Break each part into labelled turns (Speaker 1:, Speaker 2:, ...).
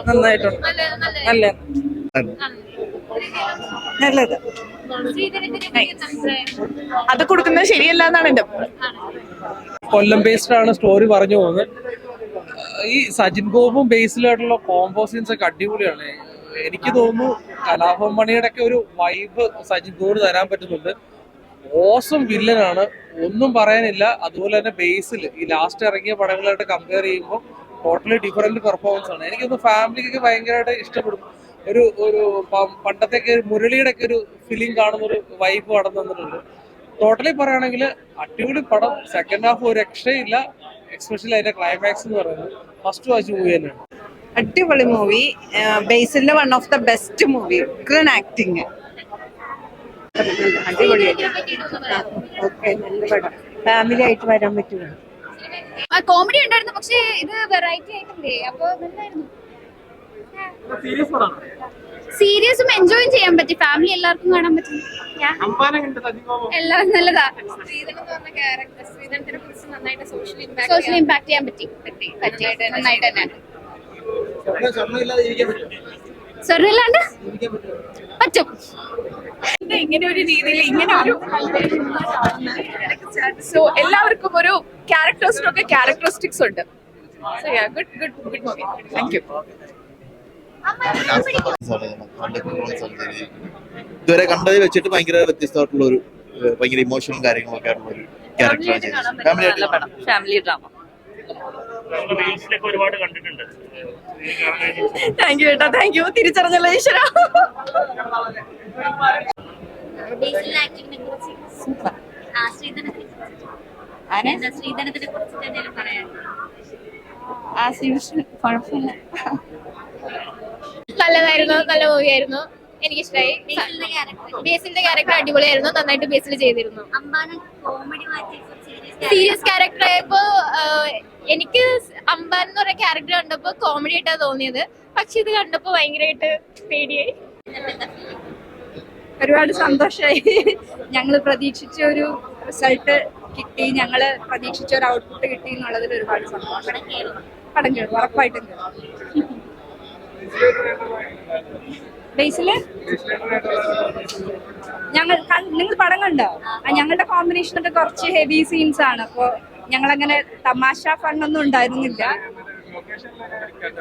Speaker 1: നന്നായിട്ടുണ്ട്. നല്ല നല്ലത്. അത് കൊടുക്കുന്നത് ശരിയല്ല എന്നാണ് എന്റെ
Speaker 2: കൊല്ലം ബേസ്ഡ് ആണ് സ്റ്റോറി പറഞ്ഞു പോകുന്നത്. ഈ സജിൻ ഗോപും ബേസിലായിട്ടുള്ള കോംബോ സീൻസ് ഒക്കെ അടിപൊളിയാണ്. എനിക്ക് തോന്നുന്നു കലാഭവൻ മണിയുടെ ഒക്കെ ഒരു വൈബ് സജിൻ ഗോപുന് തരാൻ പറ്റുന്നുണ്ട്. ഓസം വില്ലനാണ്, ഒന്നും പറയാനില്ല. അതുപോലെ തന്നെ ബേസിൽ ഈ ലാസ്റ്റ് ഇറങ്ങിയ പടങ്ങളായിട്ട് കമ്പയർ ചെയ്യുമ്പോൾ ടോട്ടലി ഡിഫറെന്റ് പെർഫോമൻസ് ആണ്. എനിക്കൊന്ന് ഫാമിലിക്കൊക്കെ ഭയങ്കരമായിട്ട് ഇഷ്ടപ്പെടും. ഒരു ഒരു പണ്ടത്തെ മുരളിയുടെ ഒക്കെ ഒരു ഫിലിം കാണുന്ന ഒരു വൈബ് കടന്നു വന്നിട്ടുണ്ട്. ടോട്ടലി പറയുകയാണെങ്കിൽ അടിപൊളി പടം. സെക്കൻഡ് ഹാഫ് ഒരു രക്ഷയില്ല, എക്സ്പെഷ്യലി അതിന്റെ ക്ലൈമാക്സ് എന്ന് പറയുന്നത് ഫസ്റ്റ് വാച്ച് മൂവി തന്നെയാണ്.
Speaker 1: അടിപൊളി മൂവി. ബേസിലിന്റെ one of the best movie. ഉഗ്രൻ ആക്ടിങ്. ഓക്കെ, നല്ല പടം. ഫാമിലി ആയിട്ട് വരാൻ പറ്റുക.
Speaker 3: കോമഡി ഉണ്ടായിരുന്നു, പക്ഷേ ഇത് വെറൈറ്റി ആയിട്ടില്ലേ, അപ്പൊ നന്നായിരുന്നു. സീരിയസും എൻജോയ് ചെയ്യാൻ പറ്റി, ഫാമിലി എല്ലാവർക്കും കാണാൻ പറ്റും. എല്ലാം നല്ലതാ. ശ്രീധരനെ കുറിച്ച് നന്നായിട്ട് സോഷ്യൽ ഇമ്പാക്ട് ചെയ്യാൻ പറ്റി. നന്നായിട്ട് തന്നെ. സ്വർണ്ണമില്ലാണ്ട് പറ്റും.
Speaker 1: ഇങ്ങനെ ഒരു രീതിയിൽ ഇങ്ങനെ ഒരു സോ എല്ലാവർക്കും ഒരു ക്യാരക്ടേഴ്സിനൊക്കെ ക്യാരക്ടറിസ്റ്റിക്സ് ഉണ്ട്. So yeah, good good good movie. Thank you.
Speaker 4: ഇതുവരെ കണ്ടത് വെച്ചിട്ട് ഭയങ്കര വ്യത്യസ്തമായിട്ടുള്ള ഒരു ഭയങ്കര ഇമോഷണലും കാര്യങ്ങളൊക്കെ ആയിട്ടുള്ള ഒരു ക്യാരക്ടറാണ്.
Speaker 1: Family drama. താങ്ക് യു ഏട്ടാ, താങ്ക് യു. തിരിച്ചറിഞ്ഞല്ലോ ഈശ്വര.
Speaker 3: നല്ലതായിരുന്നു, നല്ല മൂവിയായിരുന്നു. എനിക്കിഷ്ടായി. ബേസിലിന്റെ ക്യാരക്ടർ അടിപൊളിയായിരുന്നു, നന്നായിട്ട് ബേസിൽ ചെയ്തിരുന്നു. സീരിയസ് ക്യാരക്ടർ ആയപ്പോ എനിക്ക് അമ്പാൻ എന്ന് പറയുന്ന ക്യാരക്ടർ കണ്ടപ്പോ കോമഡി ആയിട്ടാ തോന്നിയത്. പക്ഷെ ഇത് കണ്ടപ്പോ ഭയങ്കരമായിട്ട് പേടിയായി.
Speaker 1: ഒരുപാട് സന്തോഷമായി. ഞങ്ങള് പ്രതീക്ഷിച്ച ഒരു റിസൾട്ട് കിട്ടി, ഞങ്ങള് പ്രതീക്ഷിച്ച ഒരു ഔട്ട്പുട്ട് കിട്ടി എന്നുള്ളതിൽ ഒരുപാട് സന്തോഷം. പടം കേൾക്കും, ഉറപ്പായിട്ടും കേൾക്കും. ബേസില് നിങ്ങൾ പടം കണ്ടോ? ഞങ്ങളുടെ കോമ്പിനേഷൻ ഒക്കെ കുറച്ച് ഹെവി സീൻസ് ആണ്. അപ്പൊ ഞങ്ങളങ്ങനെ തമാശ ഫണ്ണൊന്നും ഉണ്ടായിരുന്നില്ല.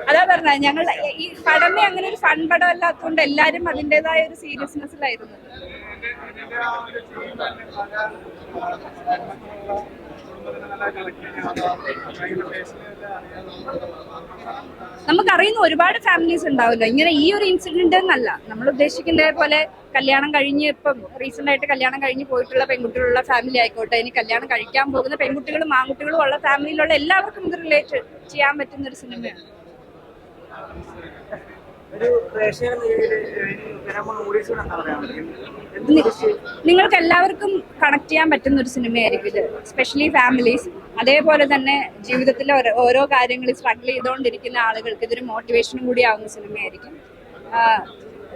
Speaker 1: അതാ പറഞ്ഞ, ഞങ്ങൾ ഈ പടമേ അങ്ങനെ ഒരു ഫൺ പടം അല്ലാത്തതുകൊണ്ട് എല്ലാരും അതിൻ്റെതായ ഒരു സീരിയസ്നെസ്സിലായിരുന്നു. നമുക്കറിയുന്ന ഒരുപാട് ഫാമിലീസ് ഉണ്ടാവില്ല ഇങ്ങനെ ഈ ഒരു ഇൻസിഡന്റ് എന്നല്ല നമ്മൾ ഉദ്ദേശിക്കുന്ന പോലെ. കല്യാണം കഴിഞ്ഞ് ഇപ്പം റീസെന്റ് ആയിട്ട് കല്യാണം കഴിഞ്ഞ് പോയിട്ടുള്ള പെൺകുട്ടികളുള്ള ഫാമിലി ആയിക്കോട്ടെ, ഇനി കല്യാണം കഴിക്കാൻ പോകുന്ന പെൺകുട്ടികളും ആൺകുട്ടികളും ഉള്ള ഫാമിലിയിലുള്ള എല്ലാവർക്കും ഇത് റിലേറ്റ് ചെയ്യാൻ പറ്റുന്ന ഒരു സിനിമയാണ്. നിങ്ങൾക്ക് എല്ലാവർക്കും കണക്ട് ചെയ്യാൻ പറ്റുന്ന ഒരു സിനിമയായിരിക്കും ഇത്, സ്പെഷ്യലി ഫാമിലീസ്. അതേപോലെ തന്നെ ജീവിതത്തിലെ ഓരോ കാര്യങ്ങളിൽ സ്ട്രഗിൾ ചെയ്തുകൊണ്ടിരിക്കുന്ന ആളുകൾക്ക് ഇതൊരു മോട്ടിവേഷനും കൂടി ആവുന്ന സിനിമയായിരിക്കും.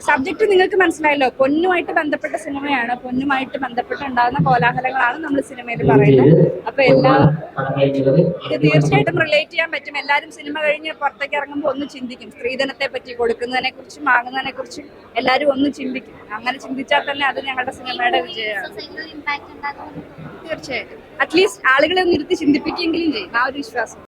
Speaker 1: സബ്ജക്ട് നിങ്ങൾക്ക് മനസ്സിലായല്ലോ, പൊന്നുമായിട്ട് ബന്ധപ്പെട്ട സിനിമയാണ്. പൊന്നുമായിട്ട് ബന്ധപ്പെട്ടുണ്ടാകുന്ന കോലാഹലങ്ങളാണ് നമ്മൾ സിനിമയിൽ പറയുന്നത്. അപ്പൊ ഇത് തീർച്ചയായിട്ടും റിലേറ്റ് ചെയ്യാൻ പറ്റും. എല്ലാവരും സിനിമ കഴിഞ്ഞ് പുറത്തേക്ക് ഇറങ്ങുമ്പോൾ ഒന്ന് ചിന്തിക്കും, സ്ത്രീധനത്തെ പറ്റി, കൊടുക്കുന്നതിനെ കുറിച്ചും വാങ്ങുന്നതിനെ കുറിച്ചും എല്ലാവരും ഒന്ന് ചിന്തിക്കും. അങ്ങനെ ചിന്തിച്ചാൽ തന്നെ അത് ഞങ്ങളുടെ സിനിമയുടെ വിജയമാണ്. തീർച്ചയായിട്ടും അറ്റ്ലീസ്റ്റ് ആളുകളെ ഒന്ന് ഇരുത്തി ചിന്തിപ്പിക്കുകയെങ്കിലും ചെയ്യും, ആ ഒരു വിശ്വാസം.